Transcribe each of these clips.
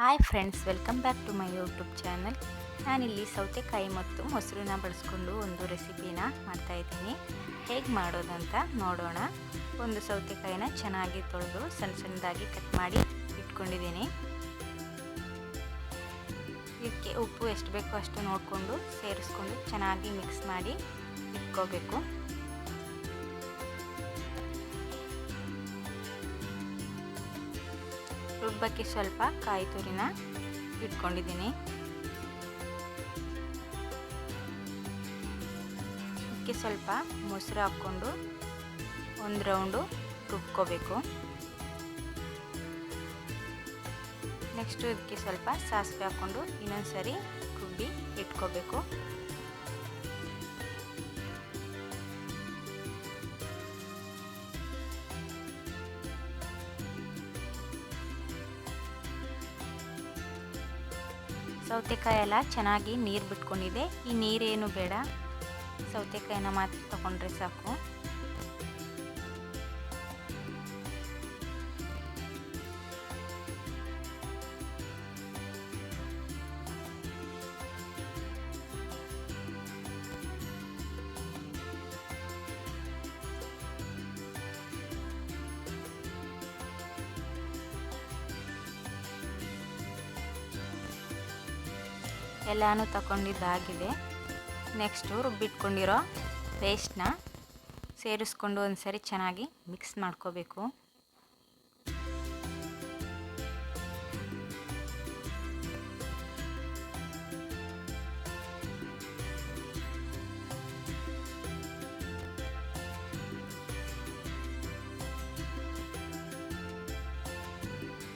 Hi friends, welcome back to my YouTube channel. ನಾನಿಲ್ಲಿ ಸೌತೆಕಾಯಿ ಮತ್ತು ಮೊಸರನ್ನ ಬಳಸ್ಕೊಂಡು ಒಂದು ರೆಸಿಪಿನ ಮಾಡ್ತಾಯಿದ್ದೀನಿ. ಹೇಗೆ ಮಾಡೋದಂತ ನೋಡೋಣ. ಒಂದು ಸೌತೆಕಾಯಿನ ಚೆನ್ನಾಗಿ ತೊಳೆದು ಸಣ್ಣ ಸಣ್ಣದಾಗಿ ಕಟ್ ಮಾಡಿ ಇಟ್ಕೊಂಡಿದ್ದೀನಿ. ಇದಕ್ಕೆ ಉಪ್ಪು ಎಷ್ಟು ಬೇಕೋ ಅಷ್ಟು ನೋಡಿಕೊಂಡು ಸೇರಿಸ್ಕೊಂಡು ಚೆನ್ನಾಗಿ ಮಿಕ್ಸ್ ಮಾಡಿ ಇಟ್ಕೋಬೇಕು. ರುಬ್ಬಕ್ಕೆ ಸ್ವಲ್ಪ ಕಾಯಿ ತುರಿನ ಇಟ್ಕೊಂಡಿದ್ದೀನಿ. ಇದಕ್ಕೆ ಸ್ವಲ್ಪ ಮೊಸರು ಹಾಕ್ಕೊಂಡು ಒಂದು ರೌಂಡು ರುಬ್ಕೋಬೇಕು. ನೆಕ್ಸ್ಟು ಇದಕ್ಕೆ ಸ್ವಲ್ಪ ಸಾಸಿವೆ ಹಾಕ್ಕೊಂಡು ಇನ್ನೊಂದ್ಸರಿ ರುಬ್ಬಿ ಇಟ್ಕೋಬೇಕು. ಸೌತೆಕಾಯಿ ಎಲ್ಲ ಚೆನ್ನಾಗಿ ನೀರು ಬಿಟ್ಕೊಂಡಿದೆ. ಈ ನೀರೇನು ಬೇಡ, ಸೌತೆಕಾಯಿನ ಮಾತ್ರ ತಗೊಂಡ್ರೆ ಸಾಕು. ಎಲ್ಲನೂ ತಗೊಂಡಿದ್ದಾಗಿದೆ. ನೆಕ್ಸ್ಟು ರುಬ್ಬಿಟ್ಕೊಂಡಿರೋ ಪೇಸ್ಟ್ನ ಸೇರಿಸ್ಕೊಂಡು ಒಂದ್ಸರಿ ಚೆನ್ನಾಗಿ ಮಿಕ್ಸ್ ಮಾಡ್ಕೋಬೇಕು.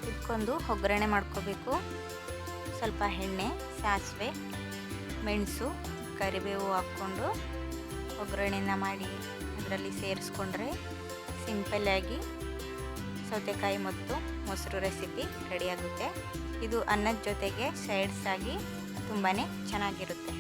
ಇದಕ್ಕೊಂದು ಒಗ್ಗರಣೆ ಮಾಡ್ಕೋಬೇಕು. ಸ್ವಲ್ಪ ಎಣ್ಣೆ, ಸಾಸಿವೆ, ಮೆಣಸು, ಕರಿಬೇವು ಹಾಕ್ಕೊಂಡು ಒಗ್ಗರಣೆನ ಮಾಡಿ ಅದರಲ್ಲಿ ಸೇರಿಸ್ಕೊಂಡ್ರೆ ಸಿಂಪಲ್ಲಾಗಿ ಸೌತೆಕಾಯಿ ಮತ್ತು ಮೊಸರು ರೆಸಿಪಿ ರೆಡಿಯಾಗುತ್ತೆ. ಇದು ಅನ್ನದ ಜೊತೆಗೆ ಸೈಡ್ಸ್ ಆಗಿ ತುಂಬಾ ಚೆನ್ನಾಗಿರುತ್ತೆ.